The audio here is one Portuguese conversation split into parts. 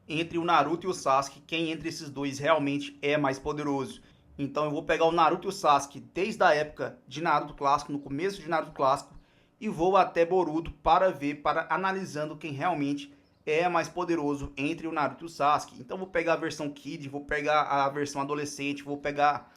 entre o Naruto e o Sasuke, quem entre esses dois realmente é mais poderoso. Então eu vou pegar o Naruto e o Sasuke desde a época de Naruto Clássico, no começo de Naruto Clássico, e vou até Boruto para ver, para analisando quem realmente é mais poderoso entre o Naruto e o Sasuke. Então vou pegar a versão Kid, vou pegar a versão adolescente, vou pegar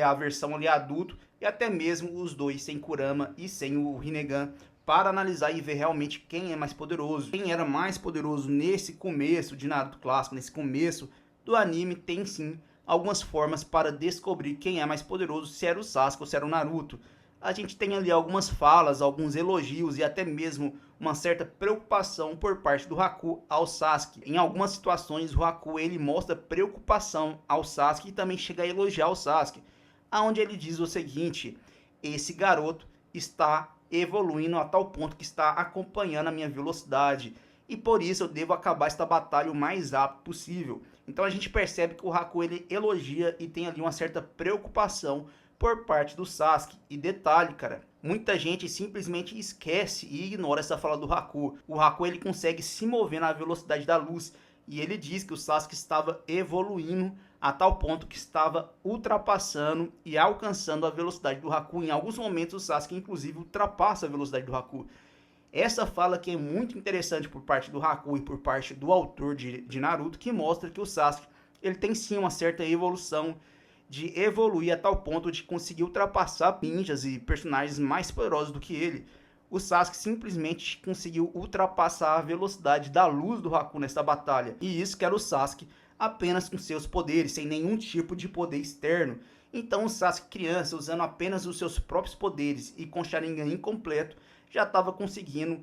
a versão ali adulto e até mesmo os dois sem Kurama e sem o Rinnegan para analisar e ver realmente quem é mais poderoso. Quem era mais poderoso nesse começo de Naruto Clássico, nesse começo do anime, tem sim algumas formas para descobrir quem é mais poderoso, se era o Sasuke ou se era o Naruto. A gente tem ali algumas falas, alguns elogios e até mesmo uma certa preocupação por parte do Haku ao Sasuke. Em algumas situações o Haku ele mostra preocupação ao Sasuke e também chega a elogiar o Sasuke, aonde ele diz o seguinte: esse garoto está evoluindo a tal ponto que está acompanhando a minha velocidade e por isso eu devo acabar esta batalha o mais rápido possível. Então a gente percebe que o Haku ele elogia e tem ali uma certa preocupação por parte do Sasuke. E detalhe, cara, muita gente simplesmente esquece e ignora essa fala do Haku. O Haku ele consegue se mover na velocidade da luz e ele diz que o Sasuke estava evoluindo a tal ponto que estava ultrapassando e alcançando a velocidade do Haku. Em alguns momentos o Sasuke inclusive ultrapassa a velocidade do Haku. Essa fala que é muito interessante por parte do Haku e por parte do autor de Naruto, que mostra que o Sasuke ele tem sim uma certa evolução, de evoluir a tal ponto de conseguir ultrapassar ninjas e personagens mais poderosos do que ele. O Sasuke simplesmente conseguiu ultrapassar a velocidade da luz do Haku nessa batalha. E isso que era o Sasuke apenas com seus poderes, sem nenhum tipo de poder externo. Então o Sasuke criança, usando apenas os seus próprios poderes e com Sharingan incompleto, já estava conseguindo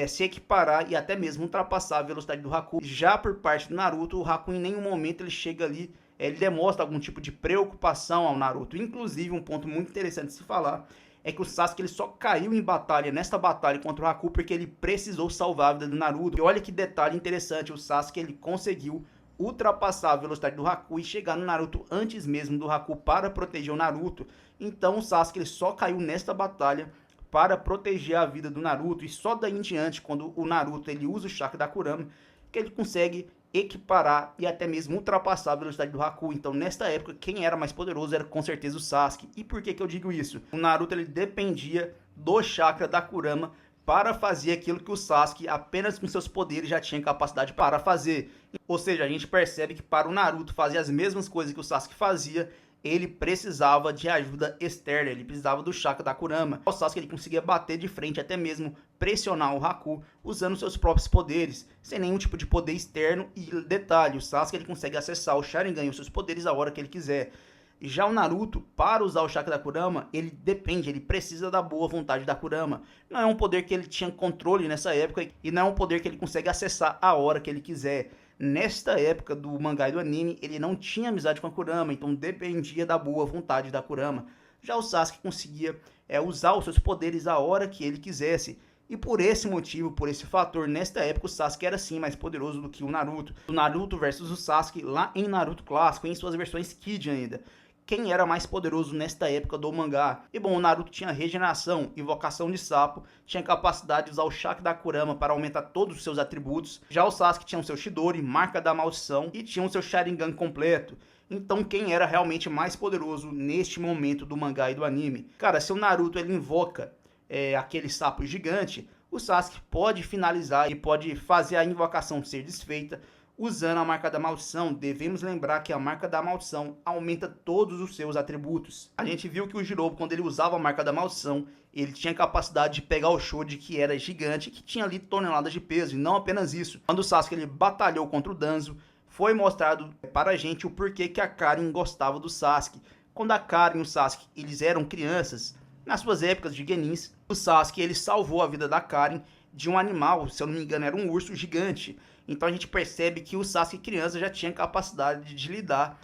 se equiparar e até mesmo ultrapassar a velocidade do Haku. Já por parte do Naruto, o Haku em nenhum momento ele chega ali, ele demonstra algum tipo de preocupação ao Naruto. Inclusive, um ponto muito interessante de se falar é que o Sasuke ele só caiu em batalha, nesta batalha contra o Haku, porque ele precisou salvar a vida do Naruto. E olha que detalhe interessante, o Sasuke ele conseguiu ultrapassar a velocidade do Haku e chegar no Naruto antes mesmo do Haku para proteger o Naruto. Então o Sasuke ele só caiu nesta batalha para proteger a vida do Naruto, e só daí em diante, quando o Naruto ele usa o chakra da Kurama, que ele consegue equiparar e até mesmo ultrapassar a velocidade do Haku. Então nesta época quem era mais poderoso era com certeza o Sasuke. E por que eu digo isso? O Naruto ele dependia do chakra da Kurama para fazer aquilo que o Sasuke apenas com seus poderes já tinha capacidade para fazer. Ou seja, a gente percebe que para o Naruto fazer as mesmas coisas que o Sasuke fazia, ele precisava de ajuda externa, ele precisava do chakra da Kurama. O Sasuke ele conseguia bater de frente, até mesmo pressionar o Haku usando seus próprios poderes, sem nenhum tipo de poder externo. E detalhe, o Sasuke ele consegue acessar o Sharingan e os seus poderes a hora que ele quiser. Já o Naruto, para usar o chakra da Kurama, ele depende, ele precisa da boa vontade da Kurama. Não é um poder que ele tinha controle nessa época e não é um poder que ele consegue acessar a hora que ele quiser. Nesta época do mangá e do anime, ele não tinha amizade com a Kurama, então dependia da boa vontade da Kurama. Já o Sasuke conseguia usar os seus poderes a hora que ele quisesse. E por esse motivo, por esse fator, nesta época o Sasuke era sim mais poderoso do que o Naruto. O Naruto versus o Sasuke lá em Naruto Clássico, em suas versões Kid ainda. Quem era mais poderoso nesta época do mangá? E bom, o Naruto tinha regeneração, invocação de sapo, tinha capacidade de usar o chakra da Kurama para aumentar todos os seus atributos. Já o Sasuke tinha o seu Chidori, marca da maldição, e tinha o seu Sharingan completo. Então quem era realmente mais poderoso neste momento do mangá e do anime? Cara, se o Naruto ele invoca aquele sapo gigante, o Sasuke pode finalizar e pode fazer a invocação ser desfeita usando a marca da maldição. Devemos lembrar que a marca da maldição aumenta todos os seus atributos. A gente viu que o Jirobe, quando ele usava a marca da maldição, ele tinha capacidade de pegar o Shoji, que era gigante, que tinha ali toneladas de peso, e não apenas isso. Quando o Sasuke ele batalhou contra o Danzo, foi mostrado para a gente o porquê que a Karin gostava do Sasuke. Quando a Karin e o Sasuke eles eram crianças, nas suas épocas de Genins, o Sasuke ele salvou a vida da Karin de um animal, se eu não me engano era um urso gigante. Então a gente percebe que o Sasuke criança já tinha capacidade de lidar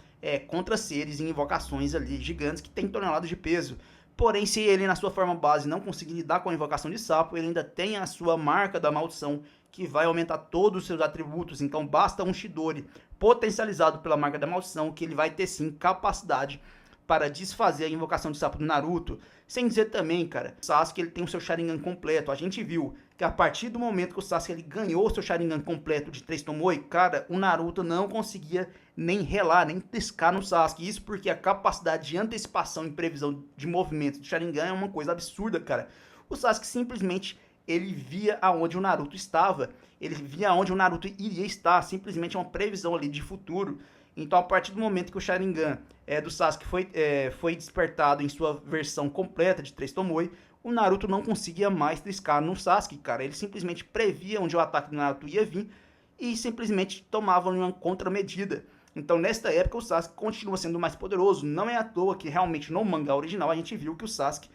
contra seres em invocações ali gigantes que tem toneladas de peso. Porém, se ele na sua forma base não conseguir lidar com a invocação de sapo, ele ainda tem a sua marca da maldição, que vai aumentar todos os seus atributos. Então basta um Chidori potencializado pela marca da maldição, que ele vai ter sim capacidade para desfazer a invocação de sapo do Naruto. Sem dizer também, cara, o Sasuke ele tem o seu Sharingan completo. A gente viu que a partir do momento que o Sasuke ele ganhou o seu Sharingan completo de 3 Tomoe, cara, o Naruto não conseguia nem relar, nem triscar no Sasuke. Isso porque a capacidade de antecipação e previsão de movimentos do Sharingan é uma coisa absurda, cara. O Sasuke simplesmente ele via aonde o Naruto estava, ele via aonde o Naruto iria estar, simplesmente é uma previsão ali de futuro. Então, a partir do momento que o Sharingan do Sasuke foi despertado em sua versão completa de 3 Tomoe, o Naruto não conseguia mais triscar no Sasuke, cara. Ele simplesmente previa onde o ataque do Naruto ia vir e simplesmente tomava uma contramedida. Então, nesta época, o Sasuke continua sendo mais poderoso. Não é à toa que, realmente, no mangá original, a gente viu que o Sasuke,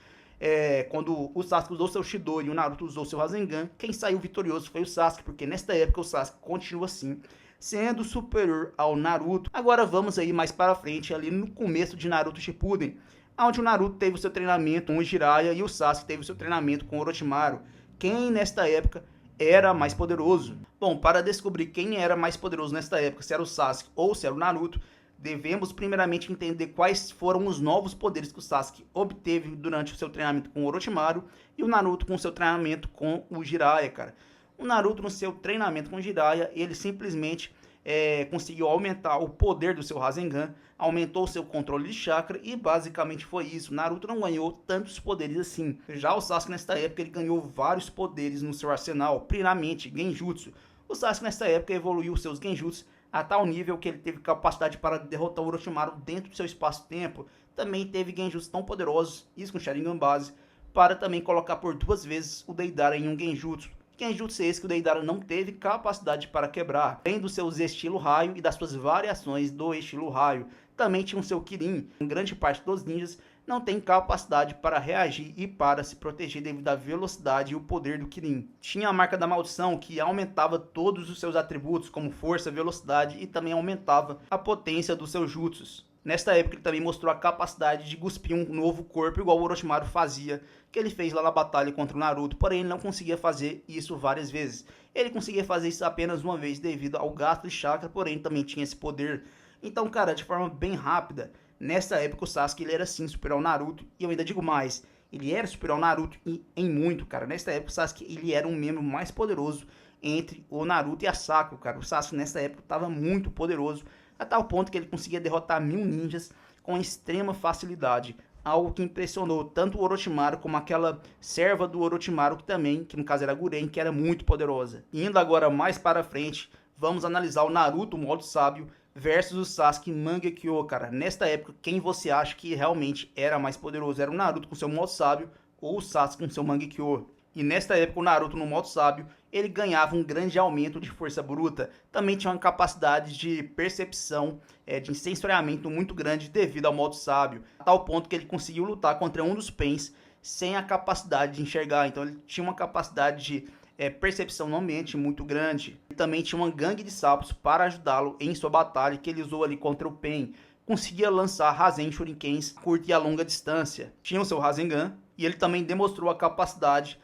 quando o Sasuke usou seu Chidori e o Naruto usou seu Rasengan, quem saiu vitorioso foi o Sasuke, porque nesta época o Sasuke continua assim, sendo superior ao Naruto. Agora vamos aí mais para frente, ali no começo de Naruto Shippuden, onde o Naruto teve o seu treinamento com o Jiraiya e o Sasuke teve o seu treinamento com o Orochimaru. Quem nesta época era mais poderoso? Bom, para descobrir quem era mais poderoso nesta época, se era o Sasuke ou se era o Naruto, devemos primeiramente entender quais foram os novos poderes que o Sasuke obteve durante o seu treinamento com o Orochimaru e o Naruto com o seu treinamento com o Jiraiya, cara. O Naruto, no seu treinamento com o Jiraiya, ele simplesmente conseguiu aumentar o poder do seu Rasengan, aumentou o seu controle de chakra e basicamente foi isso. O Naruto não ganhou tantos poderes assim. Já o Sasuke nesta época ele ganhou vários poderes no seu arsenal, primeiramente Genjutsu. O Sasuke nesta época evoluiu seus Genjutsu a tal nível que ele teve capacidade para derrotar o Orochimaru dentro do seu espaço-tempo. Também teve Genjutsu tão poderosos, isso com Sharingan base, para também colocar por 2 vezes o Deidara em um Genjutsu. Genjutsu esse que o Deidara não teve capacidade para quebrar, além dos seus estilo raio e das suas variações do estilo raio. Também tinha o seu Kirin. Grande parte dos ninjas não tem capacidade para reagir e para se proteger devido à velocidade e o poder do Kirin. Tinha a marca da maldição que aumentava todos os seus atributos como força, velocidade e também aumentava a potência dos seus jutsus. Nesta época ele também mostrou a capacidade de cuspir um novo corpo igual o Orochimaru fazia, que ele fez lá na batalha contra o Naruto, porém ele não conseguia fazer isso várias vezes. Ele conseguia fazer isso apenas uma vez devido ao gasto de chakra, porém também tinha esse poder. Então, cara, de forma bem rápida, nessa época o Sasuke ele era sim superior ao Naruto, e eu ainda digo mais, ele era superior ao Naruto em muito, cara. Nessa época o Sasuke ele era um membro mais poderoso entre o Naruto e a Sakura, cara. O Sasuke nessa época estava muito poderoso, a tal ponto que ele conseguia derrotar 1000 ninjas com extrema facilidade. Algo que impressionou tanto o Orochimaru como aquela serva do Orochimaru que no caso era a Guren, que era muito poderosa. Indo agora mais para frente, vamos analisar o Naruto modo sábio versus o Sasuke Mangekyo, cara. Nesta época, quem você acha que realmente era mais poderoso? Era o Naruto com seu modo sábio ou o Sasuke com seu Mangekyo? E nesta época o Naruto no modo sábio, ele ganhava um grande aumento de força bruta. Também tinha uma capacidade de percepção, de sensoriamento muito grande devido ao modo sábio. A tal ponto que ele conseguiu lutar contra um dos Pains sem a capacidade de enxergar. Então ele tinha uma capacidade de percepção no ambiente muito grande. E também tinha uma gangue de sapos para ajudá-lo em sua batalha que ele usou ali contra o Pain. Conseguia lançar Rasen Shurikens a curta e a longa distância. Tinha o seu Rasengan e ele também demonstrou a capacidade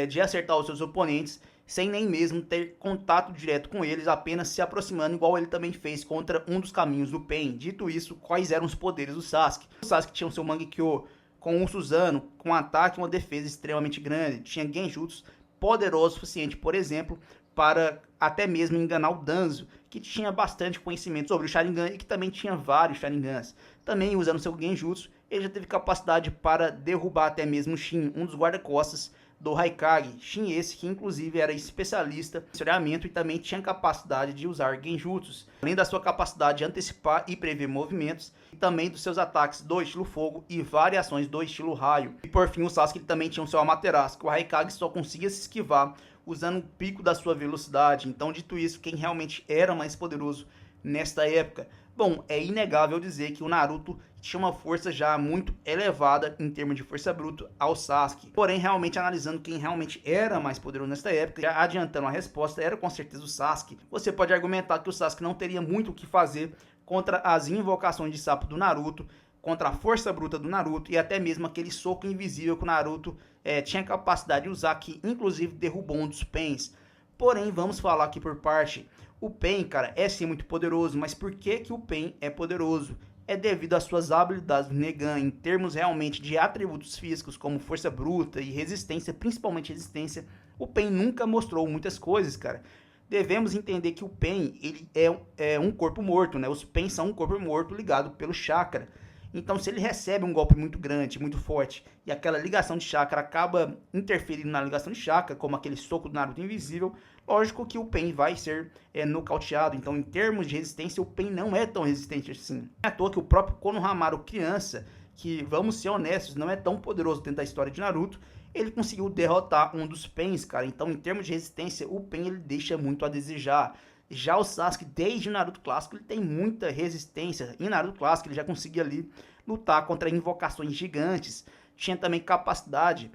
de acertar os seus oponentes sem nem mesmo ter contato direto com eles, apenas se aproximando, igual ele também fez contra um dos caminhos do Pain. Dito isso, quais eram os poderes do Sasuke? O Sasuke tinha o seu Mangekyo com um Susanoo, com um ataque e uma defesa extremamente grande. Tinha Genjutsu poderoso o suficiente, por exemplo, para até mesmo enganar o Danzo, que tinha bastante conhecimento sobre o Sharingan e que também tinha vários Sharingans. Também usando seu Genjutsu, ele já teve capacidade para derrubar até mesmo o Shin, um dos guarda-costas do Haikage. Shin esse que inclusive era especialista em sensoriamento e também tinha capacidade de usar Genjutsus, além da sua capacidade de antecipar e prever movimentos, e também dos seus ataques do estilo fogo e variações do estilo raio. E por fim o Sasuke também tinha o seu Amaterasu, que o Haikage só conseguia se esquivar usando o pico da sua velocidade. Então, dito isso, quem realmente era mais poderoso nesta época? Bom, é inegável dizer que o Naruto tinha uma força já muito elevada em termos de força bruta ao Sasuke. Porém, realmente analisando quem realmente era mais poderoso nesta época, já adiantando a resposta, era com certeza o Sasuke. Você pode argumentar que o Sasuke não teria muito o que fazer contra as invocações de sapo do Naruto, contra a força bruta do Naruto e até mesmo aquele soco invisível que o Naruto tinha capacidade de usar, que inclusive derrubou um dos Pains. Porém, vamos falar aqui por parte. O Pain, cara, é sim muito poderoso, mas por que o Pain é poderoso? É devido às suas habilidades do Negan, em termos realmente de atributos físicos, como força bruta e resistência, principalmente resistência. o Pain nunca mostrou muitas coisas, cara. Devemos entender que o Pain, ele é um corpo morto, né? Os Pain são um corpo morto ligado pelo chakra. Então, se ele recebe um golpe muito grande, muito forte, e aquela ligação de chakra acaba interferindo na ligação de chakra, como aquele soco do Naruto invisível, lógico que o Pain vai ser nocauteado. Então, em termos de resistência, o Pain não é tão resistente assim. Não é à toa que o próprio Konohamaru criança, que, vamos ser honestos, não é tão poderoso dentro da história de Naruto, ele conseguiu derrotar um dos Pains, cara. Então, em termos de resistência, o Pain ele deixa muito a desejar. Já o Sasuke, desde o Naruto clássico, ele tem muita resistência. Em Naruto clássico, ele já conseguia ali lutar contra invocações gigantes. Tinha também capacidade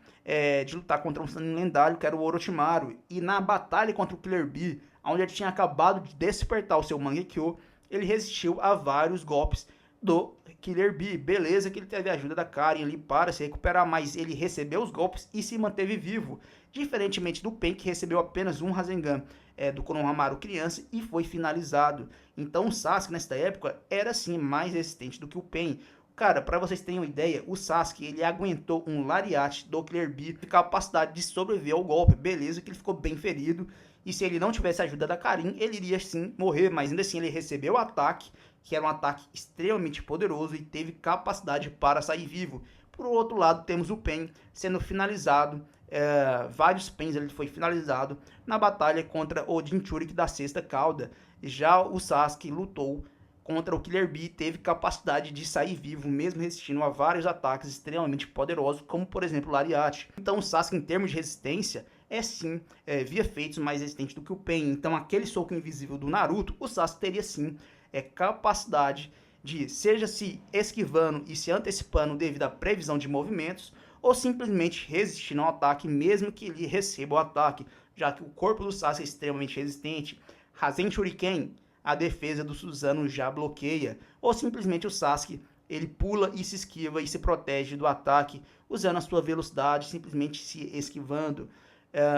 de lutar contra um Sannin lendário, que era o Orochimaru. E na batalha contra o Killer Bee, onde ele tinha acabado de despertar o seu Mangekyo, ele resistiu a vários golpes do Killer Bee. Beleza que ele teve a ajuda da Karen ali para se recuperar, mas ele recebeu os golpes e se manteve vivo. Diferentemente do Pain, que recebeu apenas um Rasengan do Konohamaru criança e foi finalizado. Então o Sasuke nesta época era sim mais resistente do que o Pain. Cara, para vocês terem uma ideia, o Sasuke ele aguentou um Lariat do Killer Bee com capacidade de sobreviver ao golpe. Beleza que ele ficou bem ferido, e se ele não tivesse a ajuda da Karin, ele iria sim morrer, mas ainda assim ele recebeu o ataque, que era um ataque extremamente poderoso e teve capacidade para sair vivo. Por outro lado, temos o Pain sendo finalizado, vários Pains ele foi finalizado na batalha contra o Jinchuriki da sexta cauda. Já o Sasuke lutou contra o Killer Bee, teve capacidade de sair vivo, mesmo resistindo a vários ataques extremamente poderosos, como por exemplo o Lariat. Então o Sasuke, em termos de resistência, sim, via feitos mais resistente do que o Pain. Então aquele soco invisível do Naruto, o Sasuke teria sim capacidade de, seja se esquivando e se antecipando devido à previsão de movimentos, ou simplesmente resistindo ao ataque, mesmo que ele receba o ataque, já que o corpo do Sasuke é extremamente resistente. Rasen Shuriken, a defesa do Susanoo já bloqueia, ou simplesmente o Sasuke ele pula e se esquiva e se protege do ataque, usando a sua velocidade, simplesmente se esquivando.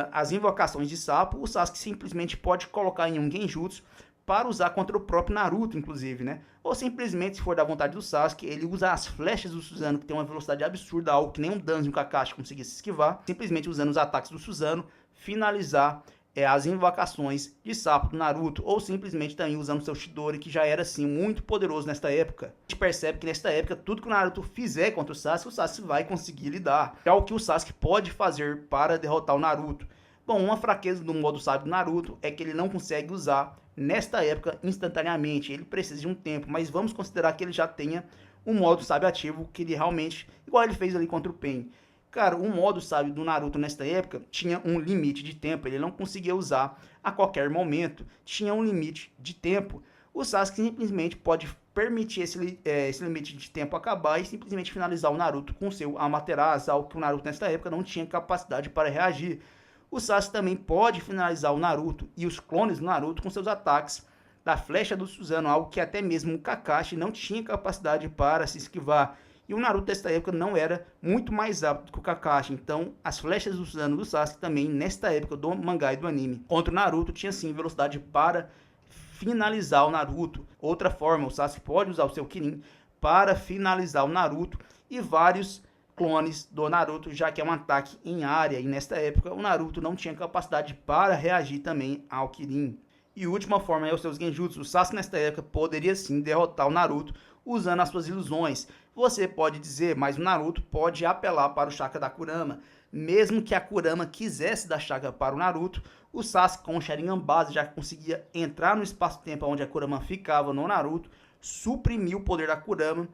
As invocações de sapo, o Sasuke simplesmente pode colocar em um genjutsu para usar contra o próprio Naruto, inclusive, né? Ou simplesmente, se for da vontade do Sasuke, ele usa as flechas do Susanoo, que tem uma velocidade absurda, algo que nem um Danzo e um Kakashi conseguia se esquivar, simplesmente usando os ataques do Susanoo, finalizar as invocações de sapo do Naruto, ou simplesmente também usando seu Chidori, que já era, assim, muito poderoso nesta época. A gente percebe que nesta época, tudo que o Naruto fizer contra o Sasuke vai conseguir lidar. É o que o Sasuke pode fazer para derrotar o Naruto. Bom, uma fraqueza do modo sábio do Naruto é que ele não consegue usar nesta época instantaneamente, ele precisa de um tempo, mas vamos considerar que ele já tenha um modo sábio ativo, que ele realmente, igual ele fez ali contra o Pain. Cara, o modo sábio do Naruto nesta época tinha um limite de tempo, ele não conseguia usar a qualquer momento, tinha um limite de tempo. O Sasuke simplesmente pode permitir esse limite de tempo acabar e simplesmente finalizar o Naruto com seu Amaterasu, algo que o Naruto nesta época não tinha capacidade para reagir. O Sasuke também pode finalizar o Naruto e os clones do Naruto com seus ataques da flecha do Susanoo, algo que até mesmo o Kakashi não tinha capacidade para se esquivar. E o Naruto desta época não era muito mais rápido que o Kakashi, então as flechas do Susanoo do Sasuke também, nesta época do mangá e do anime, contra o Naruto, tinha sim velocidade para finalizar o Naruto. Outra forma, o Sasuke pode usar o seu Kirin para finalizar o Naruto e vários clones do Naruto, já que é um ataque em área, e nesta época o Naruto não tinha capacidade para reagir também ao Kirin. E última forma é os seus genjutsu. O Sasuke nesta época poderia sim derrotar o Naruto usando as suas ilusões. Você pode dizer, mas o Naruto pode apelar para o chakra da Kurama. Mesmo que a Kurama quisesse dar chakra para o Naruto, o Sasuke com o Sharingan base já conseguia entrar no espaço-tempo onde a Kurama ficava no Naruto, suprimir o poder da Kurama,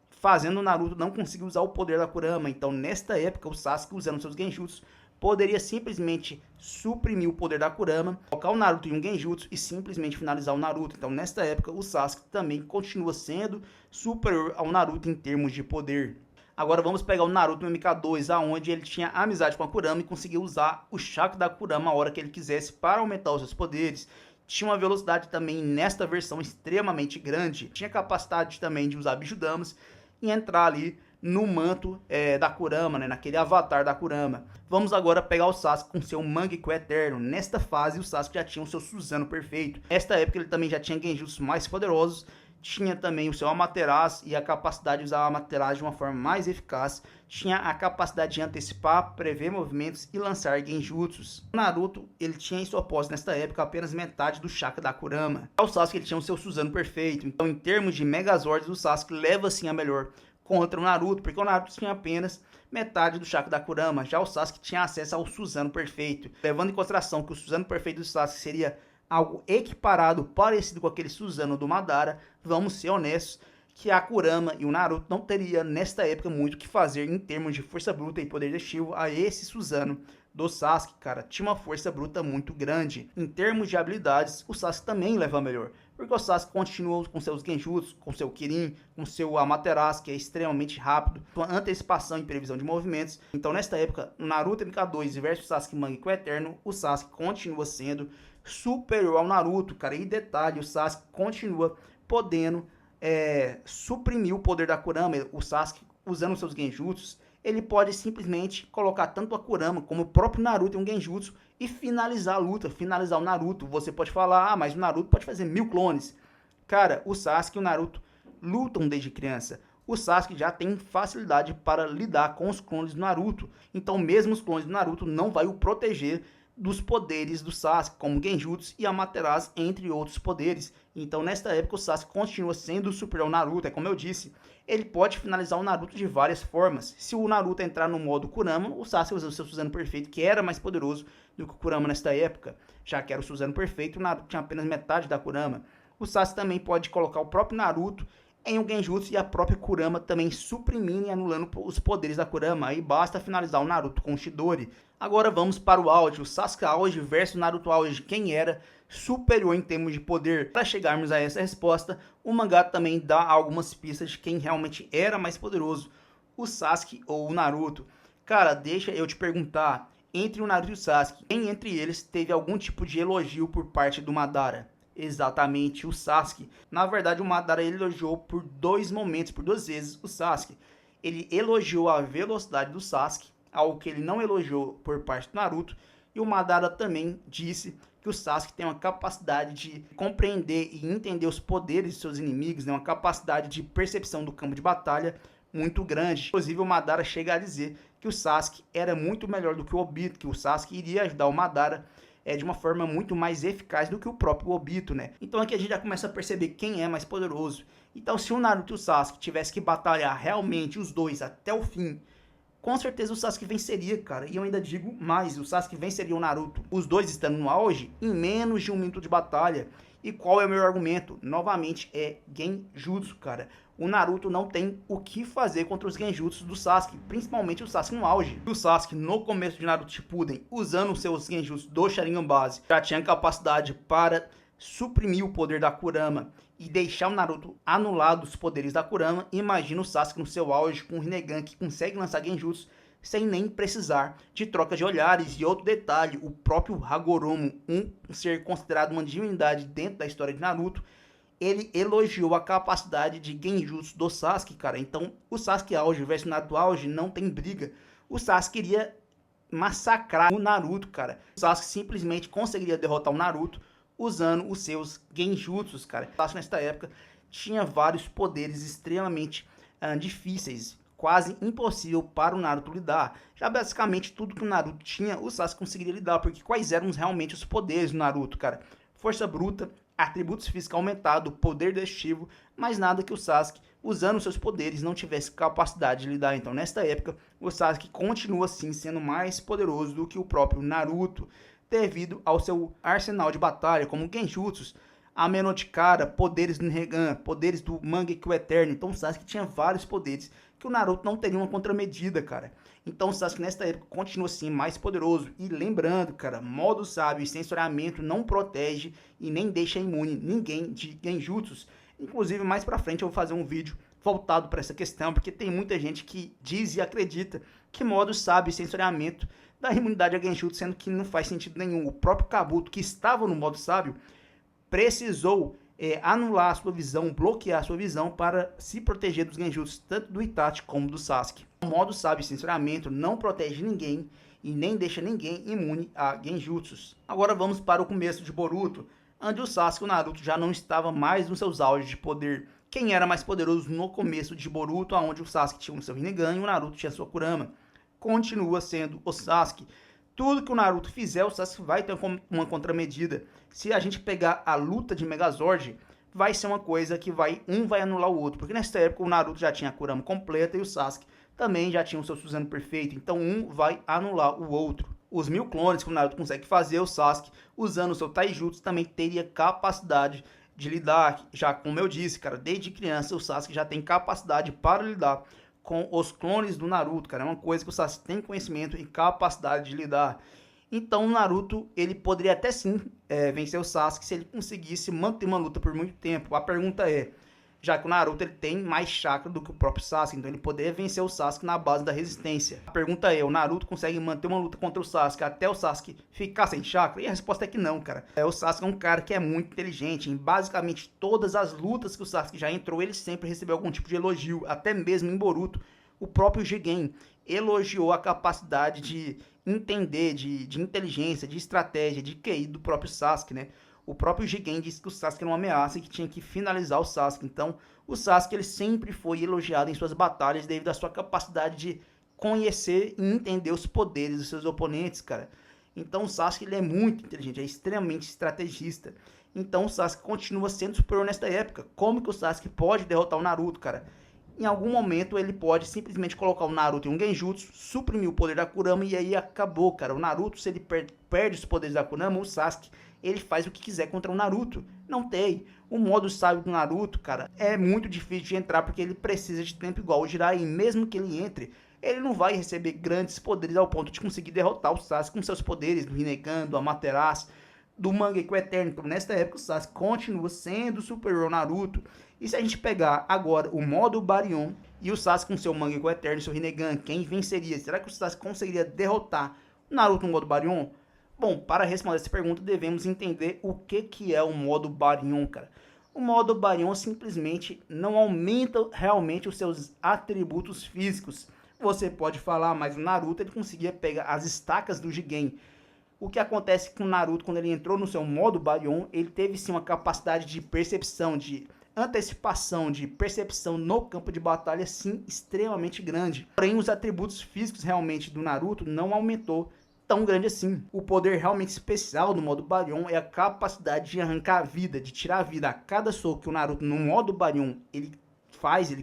fazendo o Naruto não conseguir usar o poder da Kurama. Então, nesta época, o Sasuke, usando seus genjutsu, poderia simplesmente suprimir o poder da Kurama, colocar o Naruto em um genjutsu e simplesmente finalizar o Naruto. Então, nesta época, o Sasuke também continua sendo superior ao Naruto em termos de poder. Agora vamos pegar o Naruto no MK2, aonde ele tinha amizade com a Kurama e conseguia usar o chakra da Kurama a hora que ele quisesse para aumentar os seus poderes. Tinha uma velocidade também nesta versão extremamente grande. Tinha capacidade também de usar Bijudamas e entrar ali no manto da Kurama, né, naquele avatar da Kurama. Vamos agora pegar o Sasuke com seu Mangekyo Eterno. Nesta fase, o Sasuke já tinha o seu Susanoo perfeito. Nesta época, ele também já tinha genjutsu mais poderosos. tinha também o seu Amaterasu e a capacidade de usar o Amaterasu de uma forma mais eficaz, tinha a capacidade de antecipar, prever movimentos e lançar genjutsus. O Naruto, ele tinha em sua posse nesta época apenas metade do chakra da Kurama. O Sasuke ele tinha o seu Susanoo perfeito, então em termos de Megazords, o Sasuke leva sim a melhor contra o Naruto, porque o Naruto tinha apenas metade do chakra da Kurama, já o Sasuke tinha acesso ao Susanoo perfeito. Levando em consideração que o Susanoo perfeito do Sasuke seria algo equiparado, parecido com aquele Susanoo do Madara, vamos ser honestos que a Kurama e o Naruto não teria nesta época muito o que fazer em termos de força bruta e poder digestivo a esse Susanoo do Sasuke, cara. Tinha uma força bruta muito grande. Em termos de habilidades, o Sasuke também leva a melhor, porque o Sasuke continua com seus genjutsu, com seu Kirin, com seu Amaterasu, que é extremamente rápido, com antecipação e previsão de movimentos. Então nesta época, o Naruto MK2 versus Sasuke Mangekyou Eterno, o Sasuke continua sendo superior ao Naruto, cara. E detalhe, o Sasuke continua podendo suprimir o poder da Kurama. O Sasuke, usando seus genjutsus, ele pode simplesmente colocar tanto a Kurama como o próprio Naruto em um genjutsu e finalizar a luta, finalizar o Naruto. Você pode falar, mas o Naruto pode fazer 1000 clones. Cara, o Sasuke e o Naruto lutam desde criança. O Sasuke já tem facilidade para lidar com os clones do Naruto. Então mesmo os clones do Naruto não vai o proteger dos poderes do Sasuke, como Genjutsu e Amaterasu, entre outros poderes. Então, nesta época, o Sasuke continua sendo superior ao Naruto. É como eu disse, ele pode finalizar o Naruto de várias formas. Se o Naruto entrar no modo Kurama, o Sasuke usa o seu Susanoo perfeito, que era mais poderoso do que o Kurama nesta época. Já que era o Susanoo perfeito, o Naruto tinha apenas metade da Kurama. O Sasuke também pode colocar o próprio Naruto em um genjutsu e a própria Kurama também suprimindo e anulando os poderes da Kurama. Aí basta finalizar o Naruto com o Chidori. Agora vamos para o auge, o Sasuke auge versus Naruto auge, quem era superior em termos de poder. Para chegarmos a essa resposta, o mangá também dá algumas pistas de quem realmente era mais poderoso, o Sasuke ou o Naruto. Cara, deixa eu te perguntar, entre o Naruto e o Sasuke, quem entre eles teve algum tipo de elogio por parte do Madara? Exatamente, o Sasuke. Na verdade, o Madara ele elogiou por dois momentos, por duas vezes, o Sasuke. Ele elogiou a velocidade do Sasuke, algo que ele não elogiou por parte do Naruto. E o Madara também disse que o Sasuke tem uma capacidade de compreender e entender os poderes de seus inimigos, né? Uma capacidade de percepção do campo de batalha muito grande. Inclusive, o Madara chega a dizer que o Sasuke era muito melhor do que o Obito, que o Sasuke iria ajudar o Madara de uma forma muito mais eficaz do que o próprio Obito, né? Então aqui a gente já começa a perceber quem é mais poderoso. Então se o Naruto e o Sasuke tivesse que batalhar realmente os dois até o fim, com certeza o Sasuke venceria, cara. E eu ainda digo mais, o Sasuke venceria o Naruto. Os dois estando no auge em menos de 1 minuto de batalha. E qual é o meu argumento? Novamente é Genjutsu, cara. O Naruto não tem o que fazer contra os Genjutsus do Sasuke, principalmente o Sasuke no auge. O Sasuke, no começo de Naruto Shippuden, usando os seus Genjutsus do Sharingan base, já tinha capacidade para suprimir o poder da Kurama e deixar o Naruto anulado os poderes da Kurama. Imagina o Sasuke no seu auge com o Rinnegan, que consegue lançar Genjutsu sem nem precisar de troca de olhares. E outro detalhe, o próprio Hagoromo, um ser considerado uma divindade dentro da história de Naruto, ele elogiou a capacidade de Genjutsu do Sasuke, cara. Então, o Sasuke auge versus o Naruto auge não tem briga. O Sasuke queria massacrar o Naruto, cara. O Sasuke simplesmente conseguiria derrotar o Naruto usando os seus Genjutsus, cara. O Sasuke nesta época tinha vários poderes extremamente difíceis, quase impossível para o Naruto lidar. Já basicamente tudo que o Naruto tinha, o Sasuke conseguiria lidar, porque quais eram realmente os poderes do Naruto, cara? Força bruta, atributos físicos aumentados, poder digestivo, mas nada que o Sasuke, usando seus poderes, não tivesse capacidade de lidar. Então, nesta época, o Sasuke continua assim sendo mais poderoso do que o próprio Naruto, devido ao seu arsenal de batalha, como Genjutsus, Ame no Chikara, poderes do Rinnegan, poderes do Mangekyou Eterno. Então, o Sasuke tinha vários poderes que o Naruto não teria uma contramedida, cara. Então o Sasuke nesta época continua assim mais poderoso. E lembrando, cara, modo sábio e sensoriamento não protege e nem deixa imune ninguém de Genjutsus. Inclusive mais pra frente eu vou fazer um vídeo voltado para essa questão, porque tem muita gente que diz e acredita que modo sábio e sensoriamento dá imunidade a Genjutsu, sendo que não faz sentido nenhum. O próprio Kabuto, que estava no modo sábio, precisou anular a sua visão, bloquear a sua visão para se proteger dos Genjutsus, tanto do Itachi como do Sasuke. O modo sábio e censuramento não protege ninguém e nem deixa ninguém imune a Genjutsus. Agora vamos para o começo de Boruto, onde o Sasuke e o Naruto já não estavam mais nos seus auges de poder. quem era mais poderoso no começo de Boruto, onde o Sasuke tinha o seu Rinnegan e o Naruto tinha sua Kurama. Continua sendo o Sasuke. Tudo que o Naruto fizer, o Sasuke vai ter uma contramedida. Se a gente pegar a luta de Megazord, vai ser uma coisa que um vai anular o outro. Porque nessa época o Naruto já tinha a Kurama completa e o Sasuke também já tinha o seu Susanoo perfeito. Então um vai anular o outro. Os 1000 clones que o Naruto consegue fazer, o Sasuke, usando o seu Taijutsu, também teria capacidade de lidar. Já como eu disse, cara, desde criança o Sasuke já tem capacidade para lidar com os clones do Naruto, cara. É uma coisa que o Sasuke tem conhecimento e capacidade de lidar. Então o Naruto, ele poderia até sim vencer o Sasuke se ele conseguisse manter uma luta por muito tempo. A pergunta é, já que o Naruto ele tem mais chakra do que o próprio Sasuke, então ele poderia vencer o Sasuke na base da resistência. A pergunta é, o Naruto consegue manter uma luta contra o Sasuke até o Sasuke ficar sem chakra? E a resposta é que não, cara. O Sasuke é um cara que é muito inteligente. Em basicamente todas as lutas que o Sasuke já entrou, ele sempre recebeu algum tipo de elogio. Até mesmo em Boruto, o próprio Jigen elogiou a capacidade de entender, de inteligência, de estratégia, de QI do próprio Sasuke, né? O próprio Jigen disse que o Sasuke era uma ameaça e que tinha que finalizar o Sasuke. Então, o Sasuke ele sempre foi elogiado em suas batalhas devido à sua capacidade de conhecer e entender os poderes dos seus oponentes, cara. Então, o Sasuke ele é muito inteligente, é extremamente estrategista. Então, o Sasuke continua sendo superior nesta época. Como que o Sasuke pode derrotar o Naruto, cara? Em algum momento ele pode simplesmente colocar o Naruto em um Genjutsu, suprimir o poder da Kurama e aí acabou, cara. O Naruto, se ele perde os poderes da Kurama, o Sasuke, ele faz o que quiser contra o Naruto. Não tem. O modo sábio do Naruto, cara, é muito difícil de entrar porque ele precisa de tempo igual o Jiraiya. E mesmo que ele entre, ele não vai receber grandes poderes ao ponto de conseguir derrotar o Sasuke com seus poderes do Rinnegan, do Amaterasu, do Mangekyou Eterno. Então, nesta época, o Sasuke continua sendo superior ao Naruto. E se a gente pegar agora o modo Baryon e o Sasuke com seu Mangekyou Eterno e seu Rinnegan, quem venceria? Será que o Sasuke conseguiria derrotar o Naruto no modo Baryon? Bom, para responder essa pergunta, devemos entender o que é o modo Baryon, cara. O modo Baryon simplesmente não aumenta realmente os seus atributos físicos. Você pode falar, mas o Naruto ele conseguia pegar as estacas do Jigen. O que acontece com o Naruto quando ele entrou no seu modo Baryon, ele teve sim uma capacidade de percepção, de antecipação, de percepção no campo de batalha, sim, extremamente grande. Porém, os atributos físicos realmente do Naruto não aumentou tão grande assim. O poder realmente especial do modo Baryon é a capacidade de arrancar a vida, de tirar a vida. A cada soco que o Naruto no modo Baryon ele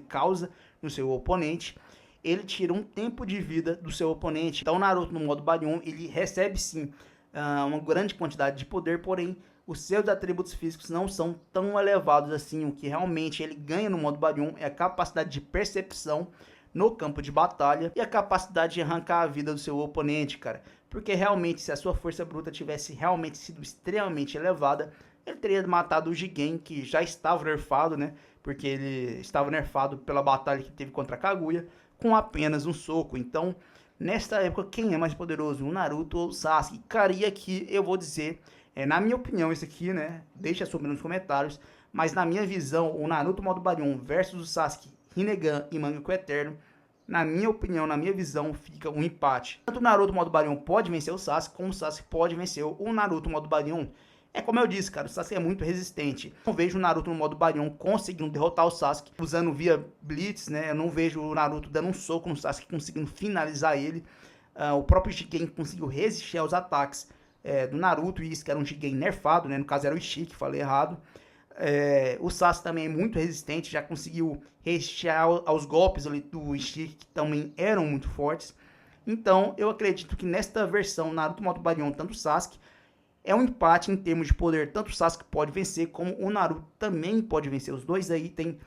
causa no seu oponente, ele tira um tempo de vida do seu oponente. Então o Naruto no modo Baryon, ele recebe sim uma grande quantidade de poder, porém os seus atributos físicos não são tão elevados assim. O que realmente ele ganha no modo Baryon é a capacidade de percepção no campo de batalha e a capacidade de arrancar a vida do seu oponente, cara. Porque realmente, se a sua força bruta tivesse realmente sido extremamente elevada, ele teria matado o Jigen, que já estava nerfado, né? Porque ele estava nerfado pela batalha que teve contra a Kaguya, com apenas um soco. Então, nesta época, quem é mais poderoso, o Naruto ou o Sasuke? Cara, e aqui eu vou dizer, na minha opinião, isso aqui, né? Deixa a sua opinião nos comentários. Mas na minha visão, o Naruto modo Baryon versus o Sasuke, Rinnegan e Mangekyou Eterno, na minha opinião, na minha visão, fica um empate. Tanto o Naruto modo Baryon pode vencer o Sasuke, como o Sasuke pode vencer o Naruto modo Baryon. É como eu disse, cara, o Sasuke é muito resistente. Eu não vejo o Naruto no modo Baryon conseguindo derrotar o Sasuke usando via Blitz, né? Eu não vejo o Naruto dando um soco no Sasuke, conseguindo finalizar ele. O próprio Jigen conseguiu resistir aos ataques do Naruto, e isso que era um Jigen nerfado, né? No caso era o Ishiki, falei errado. O Sasuke também é muito resistente, já conseguiu resistir aos golpes ali do Ishiki, que também eram muito fortes. Então, eu acredito que nesta versão, Naruto modo Baryon, tanto o Sasuke, é um empate em termos de poder. Tanto o Sasuke pode vencer, como o Naruto também pode vencer. Os dois aí têm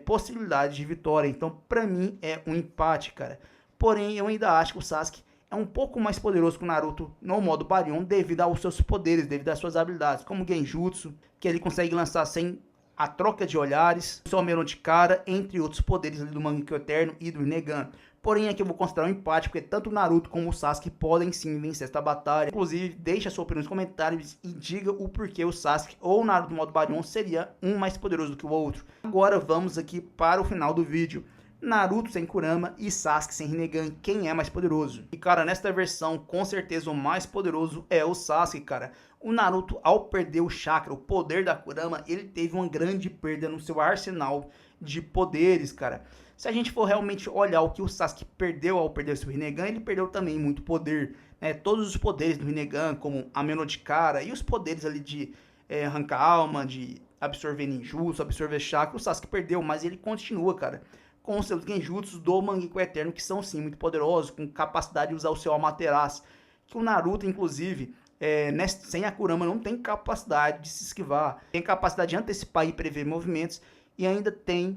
possibilidade de vitória. Então, pra mim, é um empate, cara. Porém, eu ainda acho que o Sasuke é um pouco mais poderoso que o Naruto no modo Baryon, devido aos seus poderes, devido às suas habilidades, como o Genjutsu, que ele consegue lançar sem a troca de olhares, o Somero de cara, entre outros poderes ali do Mangekyou Eterno e do Rinnegan. Porém, aqui eu vou considerar um empate, porque tanto o Naruto como o Sasuke podem sim vencer esta batalha. Inclusive, deixe a sua opinião nos comentários e diga o porquê o Sasuke ou o Naruto no modo Baryon seria um mais poderoso do que o outro. Agora vamos aqui para o final do vídeo. Naruto sem Kurama e Sasuke sem Rinnegan, quem é mais poderoso? E cara, nesta versão, com certeza o mais poderoso é o Sasuke, cara. O Naruto, ao perder o chakra, o poder da Kurama, ele teve uma grande perda no seu arsenal de poderes, cara. Se a gente for realmente olhar o que o Sasuke perdeu ao perder seu Rinnegan, ele perdeu também muito poder, né? Todos os poderes do Rinnegan, como a Meno de Cara e os poderes ali de arrancar alma, de absorver ninjutsu, absorver chakra, o Sasuke perdeu, mas ele continua, cara, com seus genjutsus do Mangekyou Eterno, que são sim muito poderosos, com capacidade de usar o seu Amaterasu, que o Naruto, inclusive, sem a Kurama, não tem capacidade de se esquivar, tem capacidade de antecipar e prever movimentos, e ainda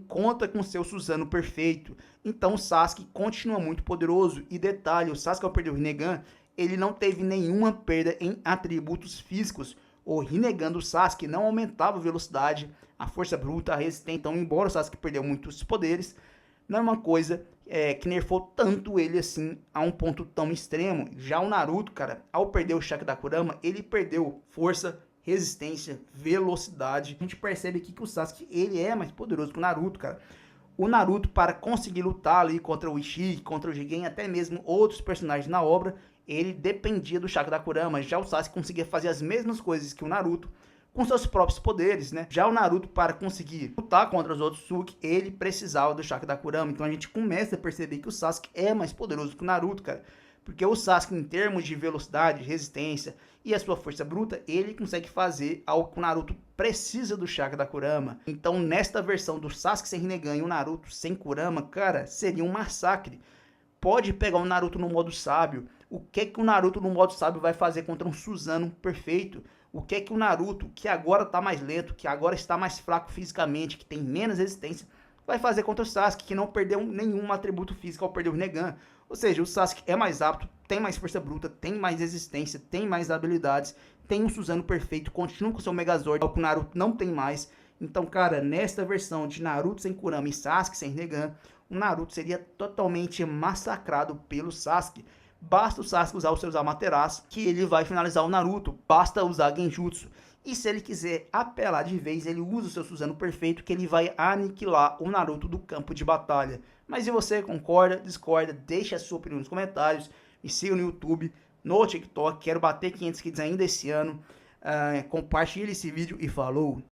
conta com seu Susanoo perfeito. Então o Sasuke continua muito poderoso, e detalhe, o Sasuke ao perder o Rinnegan, ele não teve nenhuma perda em atributos físicos. O Rinnegan do Sasuke não aumentava a velocidade, a força bruta, a resistência. Então, embora o Sasuke perdeu muitos poderes, não é uma coisa que nerfou tanto ele assim a um ponto tão extremo. Já o Naruto, cara, ao perder o chakra da Kurama, ele perdeu força, resistência, velocidade. A gente percebe aqui que o Sasuke, ele é mais poderoso que o Naruto, cara. O Naruto, para conseguir lutar ali contra o Ishiki, contra o Jigen, até mesmo outros personagens na obra, ele dependia do chakra da Kurama. Já o Sasuke conseguia fazer as mesmas coisas que o Naruto com seus próprios poderes, né? Já o Naruto, para conseguir lutar contra os Otsutsuki, ele precisava do chakra da Kurama. Então a gente começa a perceber que o Sasuke é mais poderoso que o Naruto, cara. Porque o Sasuke, em termos de velocidade, resistência e a sua força bruta, ele consegue fazer algo que o Naruto precisa do chakra da Kurama. Então, nesta versão do Sasuke sem Rinnegan e o Naruto sem Kurama, cara, seria um massacre. Pode pegar o Naruto no modo sábio. O que o Naruto no modo sábio vai fazer contra um Susanoo perfeito? O que o Naruto, que agora está mais lento, que agora está mais fraco fisicamente, que tem menos resistência, vai fazer contra o Sasuke, que não perdeu nenhum atributo físico ao perder o Rinnegan? Ou seja, o Sasuke é mais apto, tem mais força bruta, tem mais resistência, tem mais habilidades, tem um Susanoo perfeito, continua com seu Megazord, que o Naruto não tem mais. Então, cara, nesta versão de Naruto sem Kurama e Sasuke sem Rinnegan, o Naruto seria totalmente massacrado pelo Sasuke. Basta o Sasuke usar os seus Amaterasu, que ele vai finalizar o Naruto. Basta usar Genjutsu. E se ele quiser apelar de vez, ele usa o seu Susanoo perfeito, que ele vai aniquilar o Naruto do campo de batalha. Mas se você concorda, discorda, deixe a sua opinião nos comentários. Me siga no YouTube, no TikTok. Quero bater 500 inscritos ainda esse ano. Compartilhe esse vídeo e falou!